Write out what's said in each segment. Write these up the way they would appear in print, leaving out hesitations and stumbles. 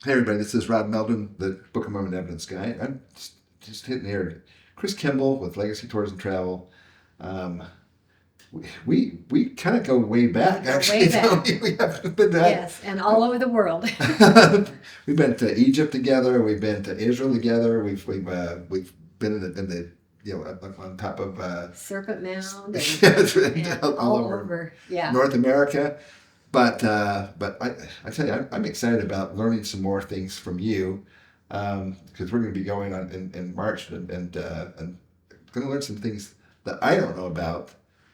Hey everybody, this is Rod Meldon, the Book of Mormon Evidence Guy. I'm just hitting here. Kris Kimball with Legacy Tours and Travel. Um, we kind of go way back, actually. Way back. We have been back. Yes, and all over the world. We've been to Egypt together. We've been to Israel together. We've been in the on top of Serpent Mound and all over. Yeah. North America. But I tell you, I'm excited about learning some more things from you, because we're going to be going on in March and going to learn some things that I don't know about,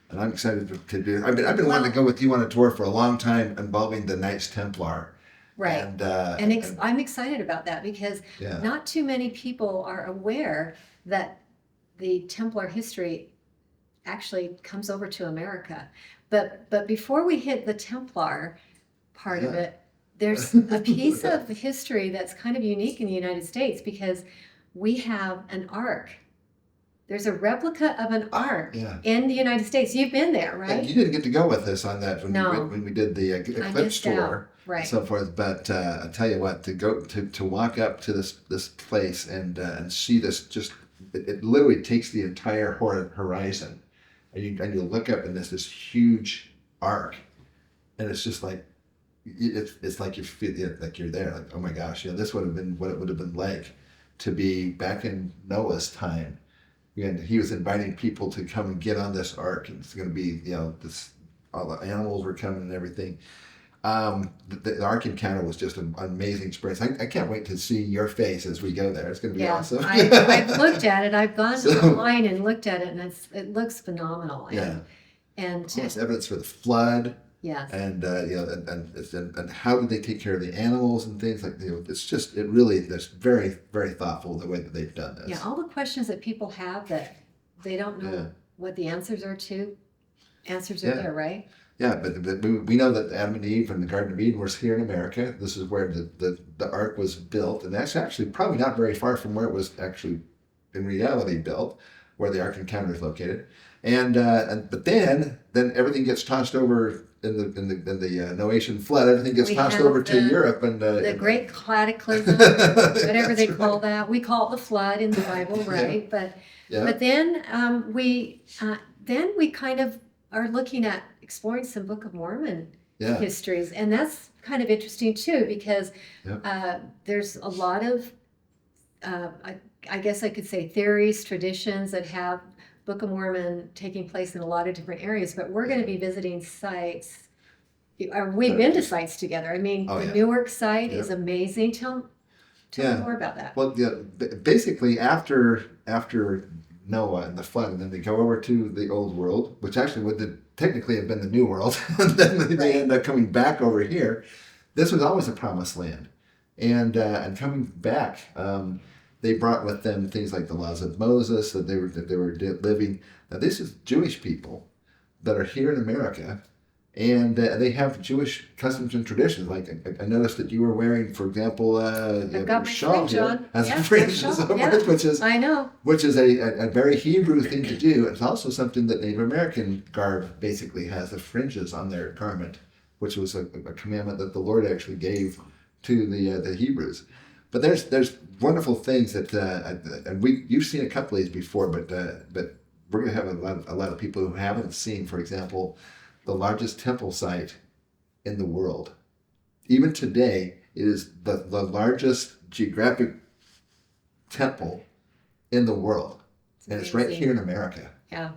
and I'm excited to do. I've been wanting to go with you on a tour for a long time involving the Knights Templar. Right. And I'm excited about that because not too many people are aware that the Templar history actually comes over to America. But before we hit the Templar part of it, there's a piece of history that's kind of unique in the United States because we have an Ark. There's a replica of an Ark in the United States. You've been there, right? And you didn't get to go with us on that when we did the Eclipse tour, right? So forth. But I tell you what, to go to walk up to this place and see this, just it literally takes the entire horizon. And you look up and there's this huge ark, and it's just like it's like you feel like you're there. Like, oh my gosh, this would have been what it would have been like to be back in Noah's time. And he was inviting people to come and get on this ark, and it's going to be this, all the animals were coming and everything. The Ark Encounter was just an amazing experience. I can't wait to see your face as we go there. It's going to be awesome. I've looked at it. I've gone online and looked at it, and it looks phenomenal. And it's evidence for the flood. Yes. And and how did they take care of the animals and things like it's just that's very, very thoughtful the way that they've done this. Yeah, all the questions that people have that they don't know what the answers are to. Answers are there, right? Yeah, but we know that Adam and Eve and the Garden of Eden was here in America. This is where the ark was built, and that's actually probably not very far from where it was actually in reality built, where the Ark Encounter is located. But then everything gets tossed over in the Noachian flood. Everything gets tossed over to Europe and the Great Cataclysm, whatever they call that. We call it the flood in the Bible, right? But then we kind of are looking at exploring some Book of Mormon histories, and that's kind of interesting too because there's a lot of I guess I could say theories, traditions that have Book of Mormon taking place in a lot of different areas, but we're going to be visiting sites. We've been to sites together. I mean, the Newark site is amazing. Tell me more about that. Well, basically after Noah and the flood, and then they go over to the old world, which actually would technically have been the new world, and then they end up coming back over here. This was always a promised land, and coming back, they brought with them things like the laws of Moses that they were living. Now this is Jewish people that are here in America, and they have Jewish customs and traditions. Like I noticed that you were wearing, for example, I've got my shawl fringe on. has fringes over it, which is a very Hebrew thing to do. It's also something that Native American garb basically has, the fringes on their garment, which was a commandment that the Lord actually gave to the Hebrews. But there's wonderful things that and you've seen a couple of these before, but we're going to have a lot of people who haven't seen, for example, the largest temple site in the world. Even today, it is the largest geographic temple in the world, and it's right here in America. Yeah.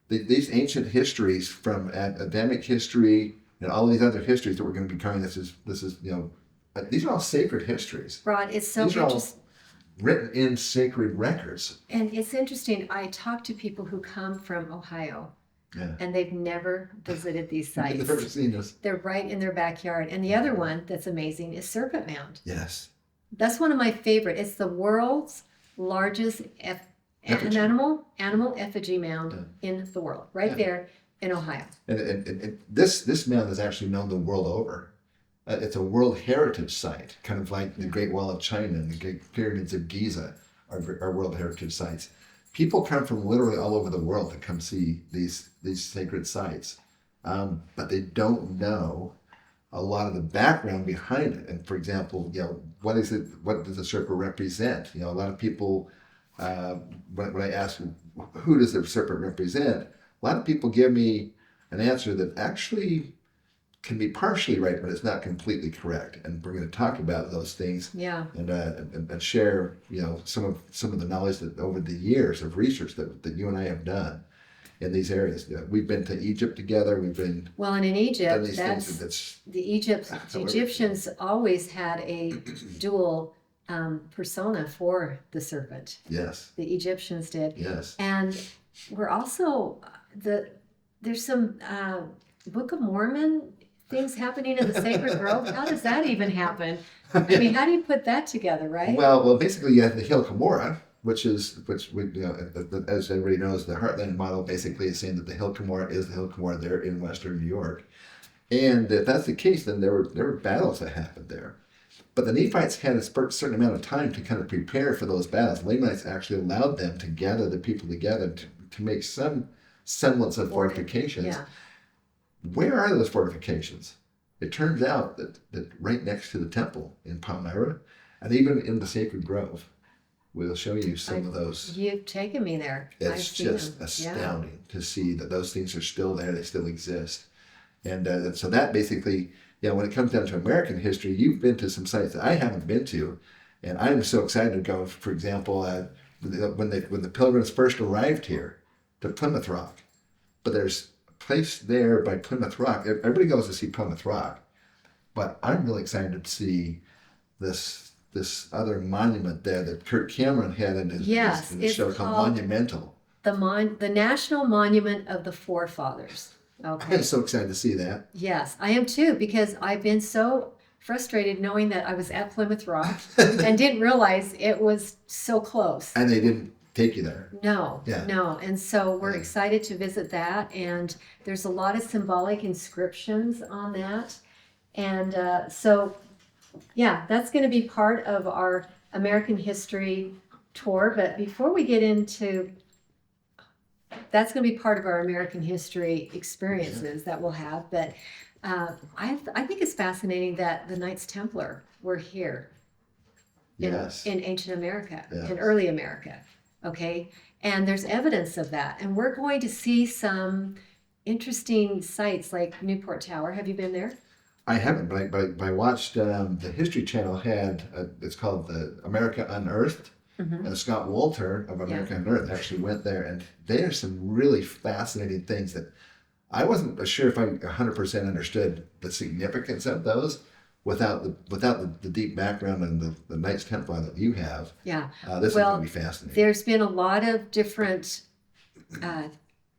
These ancient histories from Adamic history and all these other histories that we're going to be covering. This is these are all sacred histories. Rod, it's so interesting. These are all written in sacred records. And it's interesting. I talk to people who come from Ohio, and they've never visited these sites. They've never seen this. They're right in their backyard. And the other one that's amazing is Serpent Mound. Yes. That's one of my favorite. It's the world's largest animal effigy mound in the world, right there in Ohio. And this mound is actually known the world over. It's a World Heritage Site, kind of like the Great Wall of China and the Great Pyramids of Giza are World Heritage Sites. People come from literally all over the world to come see these sacred sites, but they don't know a lot of the background behind it. And for example, what is it? What does the serpent represent? A lot of people, when I ask who does the serpent represent, a lot of people give me an answer that actually can be partially right, but it's not completely correct. And we're going to talk about those things, and share, some of the knowledge that over the years of research that you and I have done in these areas. We've been to Egypt together. We've been and in Egypt, the Egyptians always had a dual persona for the serpent. Yes, the Egyptians did. Yes, and we're also there's some Book of Mormon things happening in the sacred grove. How does that even happen? I mean, how do you put that together, right? Well, basically you have the Hill Cumorah, which we, as everybody knows, the Heartland model basically is saying that the Hill Cumorah is the Hill Cumorah there in Western New York. And if that's the case, then there were battles that happened there. But the Nephites had a certain amount of time to kind of prepare for those battles. Lamanites actually allowed them to gather the people together to make some semblance of fortifications. Yeah. Where are those fortifications? It turns out that right next to the temple in Palmyra, and even in the sacred grove, we'll show you some of those. You've taken me there. It's just astounding to see that those things are still there. They still exist. And so that basically, when it comes down to American history, you've been to some sites that I haven't been to. And I'm so excited to go, for example, when the Pilgrims first arrived here to Plymouth Rock. But there's place there by Plymouth Rock. Everybody goes to see Plymouth Rock, but I'm really excited to see this other monument there that Kurt Cameron had in his show called Monumental. The National Monument of the Forefathers. Okay. I'm so excited to see that. Yes, I am too, because I've been so frustrated knowing that I was at Plymouth Rock and didn't realize it was so close. And they didn't take you there. No. And so we're excited to visit that. And there's a lot of symbolic inscriptions on that. And that's going to be part of our American history tour. But before we get into, that's going to be part of our American history experiences that we'll have. But I think it's fascinating that the Knights Templar were here in ancient America, in early America. Okay, and there's evidence of that, and we're going to see some interesting sites like Newport Tower. Have you been there? I haven't, but I watched the History Channel it's called the America Unearthed, and Scott Wolter of America Unearthed actually went there, and there's some really fascinating things that I wasn't sure if I 100% understood the significance of those. Without the deep background and the Knights Templar that you have, this is going to be fascinating. There's been a lot of different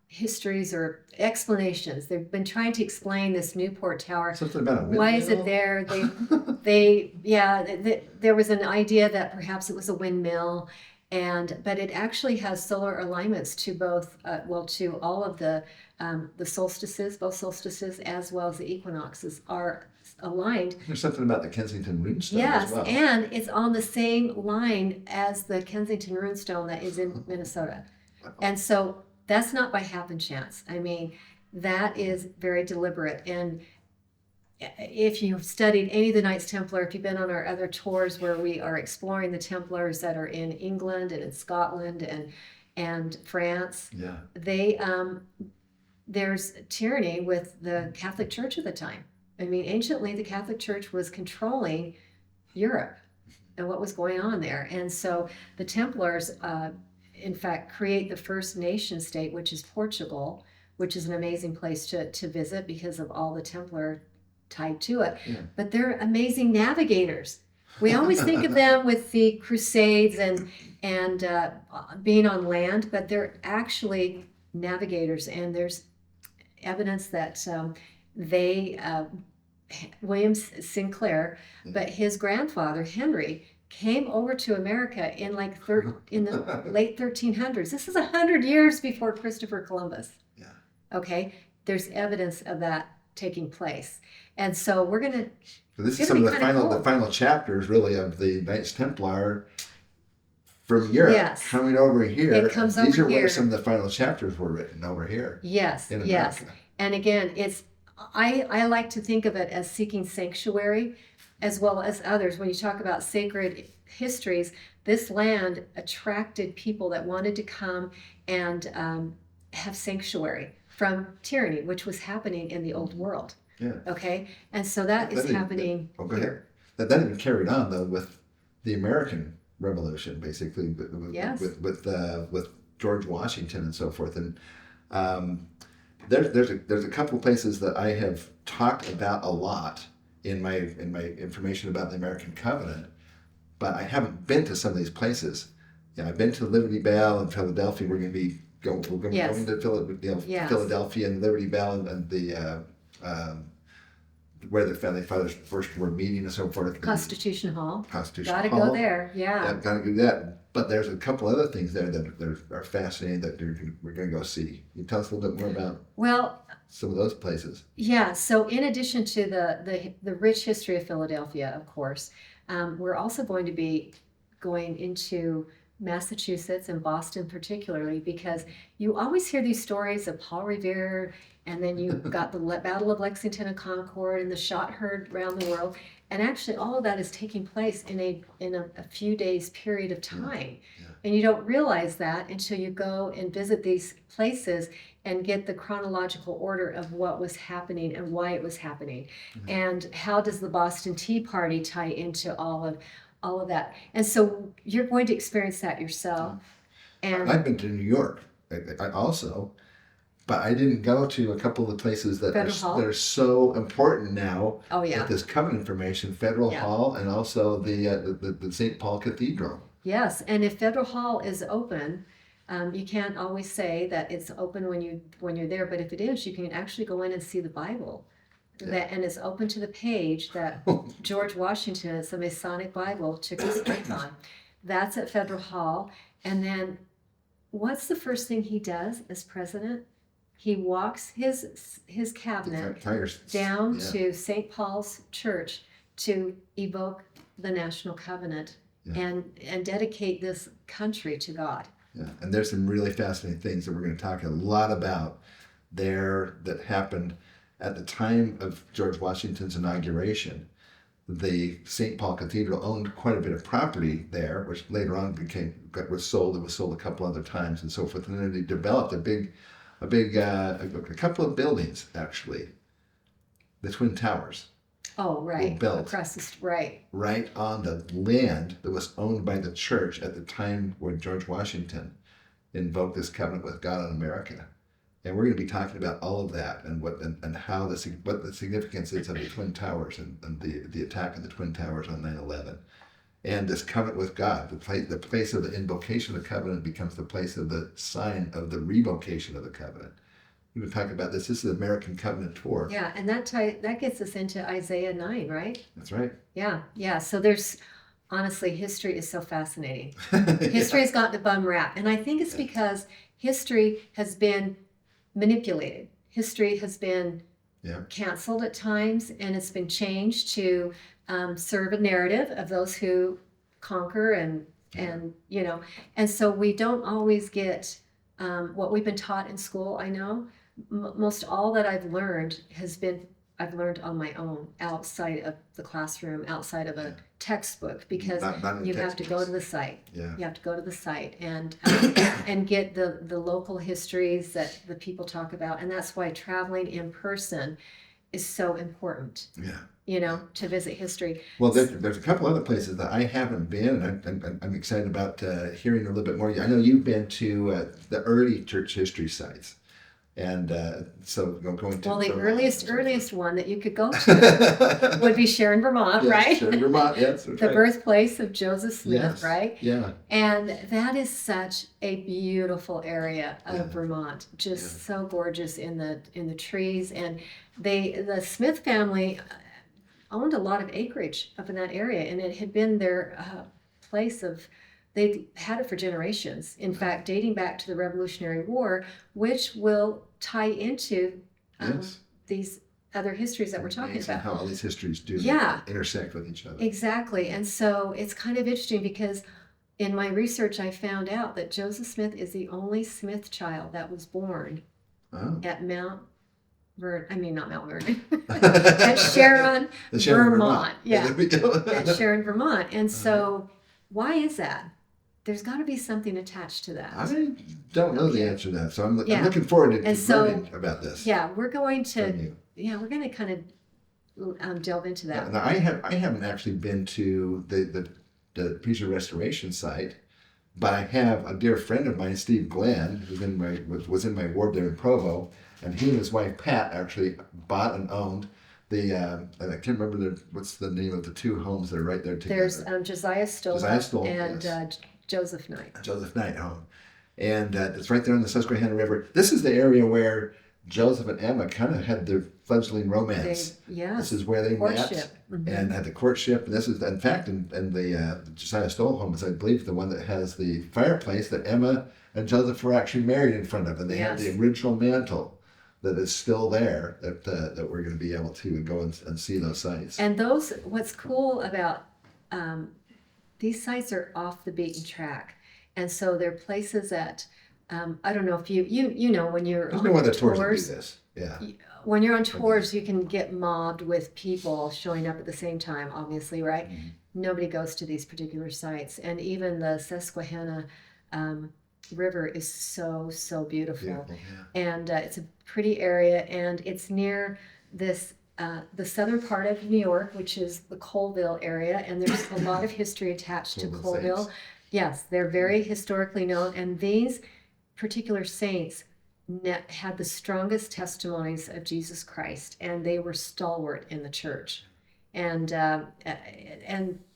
histories or explanations. They've been trying to explain this Newport Tower. Something about a windmill. Why is it there? There was an idea that perhaps it was a windmill, but it actually has solar alignments to both, to all of the solstices, both solstices as well as the equinoxes are aligned. There's something about the Kensington Runestone as well. Yes, and it's on the same line as the Kensington Runestone that is in Minnesota. Wow. And so that's not by happen chance. I mean, that is very deliberate. And if you've studied any of the Knights Templar, if you've been on our other tours where we are exploring the Templars that are in England and in Scotland and France, there's tyranny with the Catholic Church at the time. I mean, anciently, the Catholic Church was controlling Europe and what was going on there. And so the Templars, in fact, create the first nation state, which is Portugal, which is an amazing place to visit because of all the Templar tied to it. Yeah. But they're amazing navigators. We always think of them with the Crusades and being on land, but they're actually navigators. And there's evidence that William Sinclair, but his grandfather Henry came over to America in the late 1300s. This is 100 years before Christopher Columbus. Yeah. Okay, there's evidence of that taking place, and so we're gonna. This is some of the final chapters, really, of the Knights Templar from Europe coming over here. It comes over here. These are where some of the final chapters were written over here. Yes, yes. And again, it's I like to think of it as seeking sanctuary as well as others. When you talk about sacred histories, this land attracted people that wanted to come and have sanctuary from tyranny, which was happening in the old world. Yeah. Okay, and so that is happening here. That even carried on though with the American Revolution, basically, with George Washington and so forth. And there's a couple of places that I have talked about a lot in my information about the American Covenant, but I haven't been to some of these places. Yeah, I've been to Liberty Bell in Philadelphia. We're going to be going to Philadelphia and Liberty Bell and the where the founding fathers first were meeting and so forth. Constitution Hall. Gotta go there. Yeah, gotta do that. But there's a couple other things there that are fascinating that we're going to go see. Can you tell us a little bit more about some of those places? Yeah. So in addition to the rich history of Philadelphia, of course, we're also going to be going into Massachusetts and Boston particularly, because you always hear these stories of Paul Revere, and then you've got the Battle of Lexington and Concord and the shot heard around the world. And actually all of that is taking place in a few days period of time. Yeah. And you don't realize that until you go and visit these places and get the chronological order of what was happening and why it was happening. Mm-hmm. And how does the Boston Tea Party tie into all of that. And so you're going to experience that yourself. And I've been to New York I also, but I didn't go to a couple of the places that are so important now. Oh, yeah. With this covenant information, Federal Hall and also the St. Paul Cathedral. Yes, and if Federal Hall is open, you can't always say that it's open when you're there, but if it is, you can actually go in and see the Bible. Yeah. And it's open to the page that George Washington, it's a Masonic Bible, took his strength on. That's at Federal Hall. And then what's the first thing he does as president? He walks his cabinet down to St. Paul's Church to evoke the National Covenant and dedicate this country to God. Yeah, and there's some really fascinating things that we're going to talk a lot about there that happened at the time of George Washington's inauguration. The St. Paul Cathedral owned quite a bit of property there, which later on was sold. It was sold a couple other times and so forth. And then they developed a couple of buildings, actually. The Twin Towers. Oh, right. Were built across the street. Right on the land that was owned by the church at the time when George Washington invoked this covenant with God on America. And we're going to be talking about all of that and what the significance is of the Twin Towers and the attack on the Twin Towers on 9/11. And this covenant with God, the place of the invocation of the covenant becomes the place of the sign of the revocation of the covenant. We're going to talk about this. This is the American Covenant Tour. Yeah, and that gets us into Isaiah 9, right? That's right. Yeah. So honestly, history is so fascinating. History has gotten a bum rap. And I think it's because history has been manipulated. History has been canceled at times, and it's been changed to serve a narrative of those who conquer and so we don't always get what we've been taught in school. I know most all that I've learned I've learned on my own, outside of the classroom, outside of a textbook, because you have to go to the site. Yeah. You have to go to the site and get the local histories that the people talk about. And that's why traveling in person is so important. Yeah. To visit history. Well, there's a couple other places that I haven't been, and I'm excited about hearing a little bit more. I know you've been to the early church history sites. And so going to... Well, the earliest one that you could go to would be Sharon, Vermont, right? Sharon, Vermont, yes. The birthplace of Joseph Smith, right? Yeah. And that is such a beautiful area of Vermont, just so gorgeous in the trees. And the Smith family owned a lot of acreage up in that area, and it had been their place of... They've had it for generations. In fact, dating back to the Revolutionary War, which will tie into these other histories that we're talking about. How all these histories do intersect with each other. Exactly. And so it's kind of interesting because in my research, I found out that Joseph Smith is the only Smith child that was born at Mount Not Mount Vernon, at Sharon, Vermont. Yeah, there we go. At Sharon, Vermont. And so, why is that? There's got to be something attached to that. I don't know the answer to that, so I'm looking forward to learning about this. Yeah, we're going to kind of delve into that. Now, I haven't actually been to the Piece of Restoration site, but I have a dear friend of mine, Steve Glenn, who's was in my ward there in Provo, and he and his wife Pat actually bought and owned the and I can't remember what's the name of the two homes that are right there together. There's Josiah Stoll and yes. Joseph Knight. Joseph Knight home, and it's right there on the Susquehanna River. This is the area where Joseph and Emma kind of had their fledgling romance. This is where they met and had the courtship. And this is, in fact, in the Josiah Stoll home is, I believe, the one that has the fireplace that Emma and Joseph were actually married in front of, and they have the original mantle that is still there. That we're going to be able to go and see those sites. And what's cool about these sites are off the beaten track, and so they're places that. I don't know if you know when you're on tours, do this. Yeah. When you're on tours, you can get mobbed with people showing up at the same time, obviously, right? Mm-hmm. Nobody goes to these particular sites. And even the Susquehanna River is so beautiful. And it's a pretty area, and it's near this the southern part of New York, which is the Colville area, and there's a lot of history attached to Colville. Yes, they're very historically known, and these particular saints had the strongest testimonies of Jesus Christ, and they were stalwart in the church. And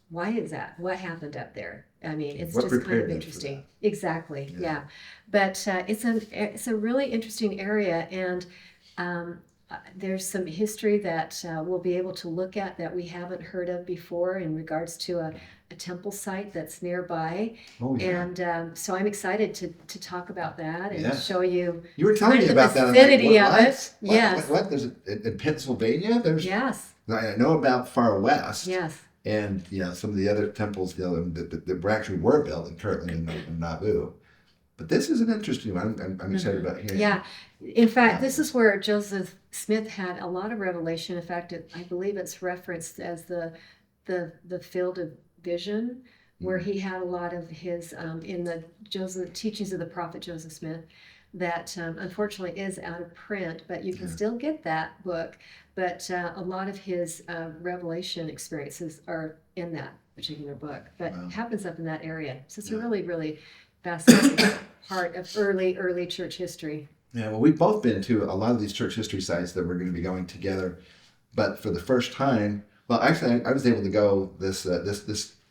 why is that? What happened up there? I mean, it's just kind of interesting. Exactly. Yeah. But it's a really interesting area, and there's some history that we'll be able to look at that we haven't heard of before in regards to a temple site that's nearby. And so I'm excited to talk about that and show you. You were telling me about that. Vicinity of it. Yes. What? There's in Pennsylvania. Yes. I know about Far West. Yes. And some of the other temples that were built in Kirtland and Nauvoo. But this is an interesting one. I'm excited about hearing. Yeah. In fact, this is where Joseph Smith had a lot of revelation. In fact, I believe it's referenced as the field of vision, where he had a lot of his in the teachings of the prophet Joseph Smith, that unfortunately is out of print, but you can still get that book. But a lot of his revelation experiences are in that particular book, but it happens up in that area. So it's a really, really fascinating part of early church history. Yeah, well, we've both been to a lot of these church history sites that we're going to be going together, but for the first time, well, actually, I was able to go this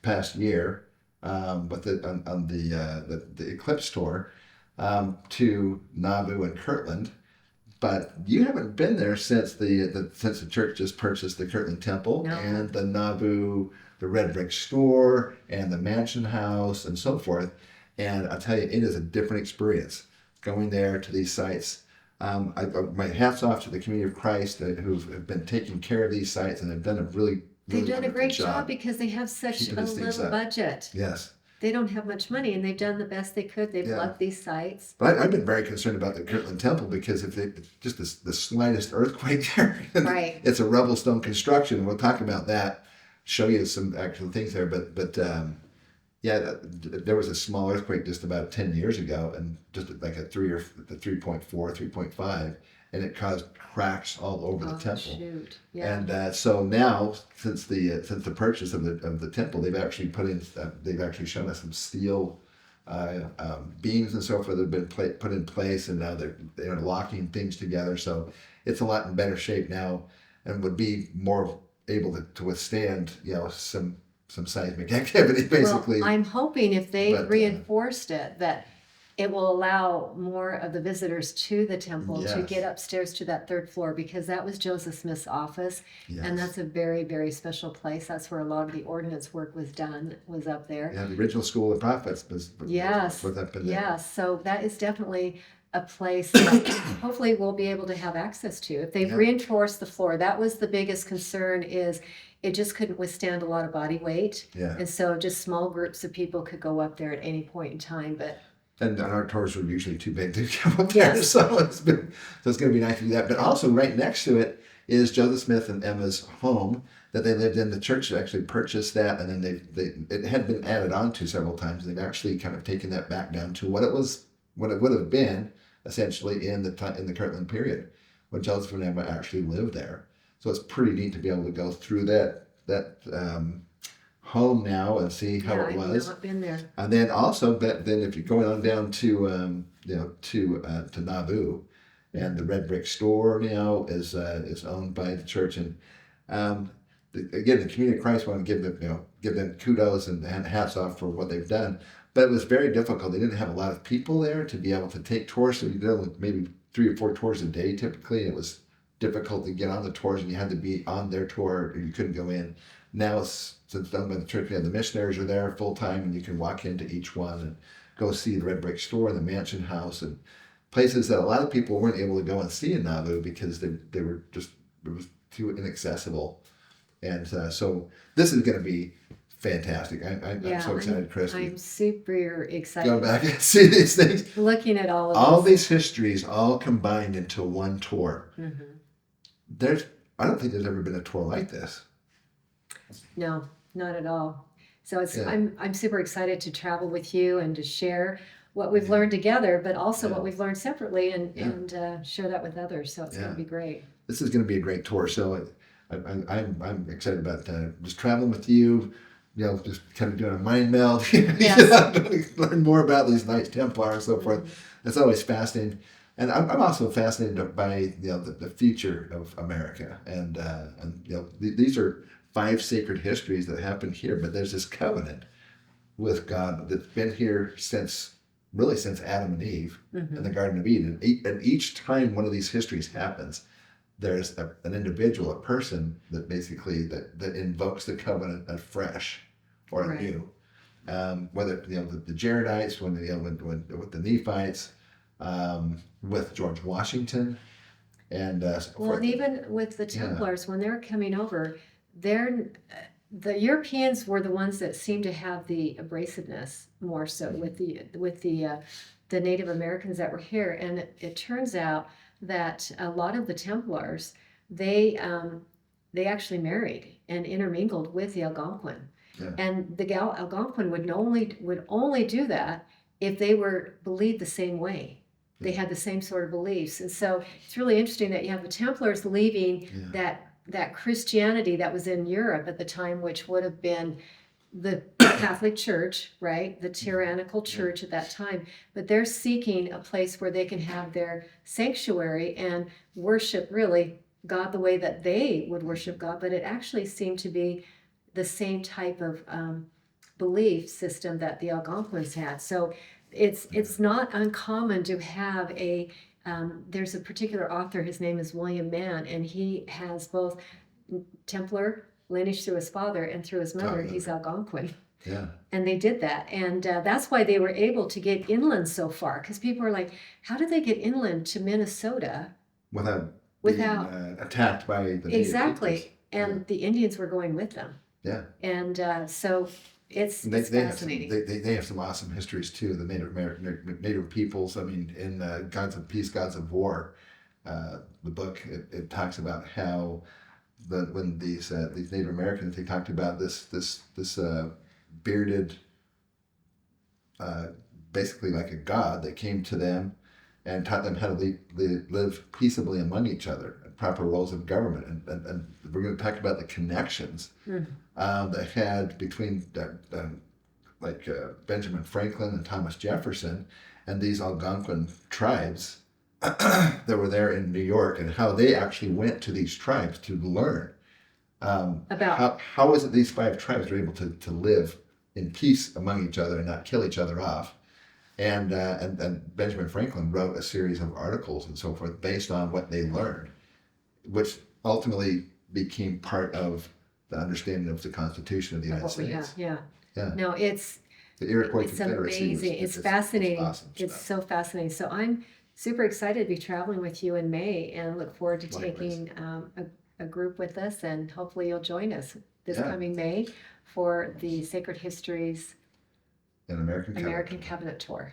past year with on the Eclipse tour to Nauvoo and Kirtland, but you haven't been there since the church just purchased the Kirtland Temple and the Nauvoo, the red brick store and the mansion house and so forth. And I'll tell you, it is a different experience going there to these sites. My hats off to the Community of Christ who've been taking care of these sites and have done a really They've done a great job because they have such a little budget. Yes. They don't have much money, and they've done the best they could. They've loved these sites. But I've been very concerned about the Kirtland Temple because if just the slightest earthquake there, it's a rubble stone construction. We'll talk about that, show you some actual things there. But there was a small earthquake just about 10 years ago, and just like a 3.4, 3.5, and it caused cracks all over the temple. Shoot. Yeah. And so now, since the purchase of the temple, they've actually shown us some steel beams and so forth that have been put in place, and now they're locking things together. So it's a lot in better shape now, and would be more able to withstand some seismic activity, basically. Well, I'm hoping if they reinforced it, that it will allow more of the visitors to the temple to get upstairs to that third floor, because that was Joseph Smith's office, and that's a very, very special place. That's where a lot of the ordnance work was done, was up there. Yeah, the original School of Prophets was up in there. Yes, so that is definitely a place that hopefully we'll be able to have access to. If they've reinforced the floor, that was the biggest concern, is it just couldn't withstand a lot of body weight. Yeah. And so just small groups of people could go up there at any point in time. But And our tours were usually too big to come up there, so it's going to be nice to do that. But also, right next to it is Joseph Smith and Emma's home that they lived in. The church actually purchased that, and then it had been added on to several times. They've actually kind of taken that back down to what it would have been essentially in the Kirtland period when Joseph and Emma actually lived there. So it's pretty neat to be able to go through that home now and see how it was. I've not been there. And then also, then if you're going on down to to Nauvoo, and the red brick store now is owned by the church, and again, the Community of Christ want to give them kudos and hats off for what they've done. But it was very difficult. They didn't have a lot of people there to be able to take tours. So you did maybe 3 or 4 tours a day typically. And it was difficult to get on the tours, and you had to be on their tour, or you couldn't go in. Now, since done by the church, the missionaries are there full time, and you can walk into each one and go see the red brick store and the mansion house and places that a lot of people weren't able to go and see in Nauvoo because they were just, it was too inaccessible. And so this is going to be fantastic. I'm so excited, Kris. I'm super excited. Go back and see these things. Looking at all these histories all combined into one tour. Mm-hmm. I don't think there's ever been a tour like this. No, not at all. So I'm super excited to travel with you and to share what we've learned together, but also what we've learned separately, and share that with others. So it's going to be great. This is going to be a great tour. So I'm excited about just traveling with you. Just kind of doing a mind meld. Learn more about these Knights Templar and so forth. It's always fascinating. And I'm also fascinated by the future of America, and these are 5 sacred histories that happened here, but there's this covenant with God that's been here since Adam and Eve in the Garden of Eden. And each time one of these histories happens, there's an individual, a person that basically that invokes the covenant afresh or anew. Whether the Jaredites, with the Nephites. With George Washington, and and even with the Templars, when they're coming over, the Europeans were the ones that seemed to have the abrasiveness more so with the Native Americans that were here, and it turns out that a lot of the Templars they actually married and intermingled with the Algonquin, and the Algonquin would only do that if they believed the same way. They had the same sort of beliefs. And so it's really interesting that you have the Templars leaving that Christianity that was in Europe at the time, which would have been the Catholic Church, right? The tyrannical church at that time. But they're seeking a place where they can have their sanctuary and worship really God the way that they would worship God. But it actually seemed to be the same type of belief system that the Algonquins had. So it's not uncommon to have there's a particular author, his name is William Mann, and he has both Templar lineage through his father and through his mother. He's Algonquin. Yeah. And they did that. And that's why they were able to get inland so far, because people are like, how did they get inland to Minnesota without being attacked by the Native exactly peoples? And the Indians were going with them. Yeah. And so it's fascinating. They have some awesome histories too. The Native peoples. I mean, in Gods of Peace, Gods of War, the book it talks about how when these Native Americans, they talked about this bearded, basically like a god that came to them and taught them how to live peaceably among each other, proper roles of government, and we're going to talk about the connections that had between Benjamin Franklin and Thomas Jefferson and these Algonquin tribes that were there in New York, and how they actually went to these tribes to learn about how is it these 5 tribes were able to live in peace among each other and not kill each other off. And Benjamin Franklin wrote a series of articles and so forth based on what they learned, which ultimately became part of the understanding of the Constitution of the United States. Yeah. No, it's the Iroquois it's Confederacy. Amazing. It's fascinating. Awesome it's stuff. So fascinating. So I'm super excited to be traveling with you in May, and look forward to Likewise. taking a group with us, and hopefully you'll join us this coming May for the Sacred Histories An American Covenant Tour.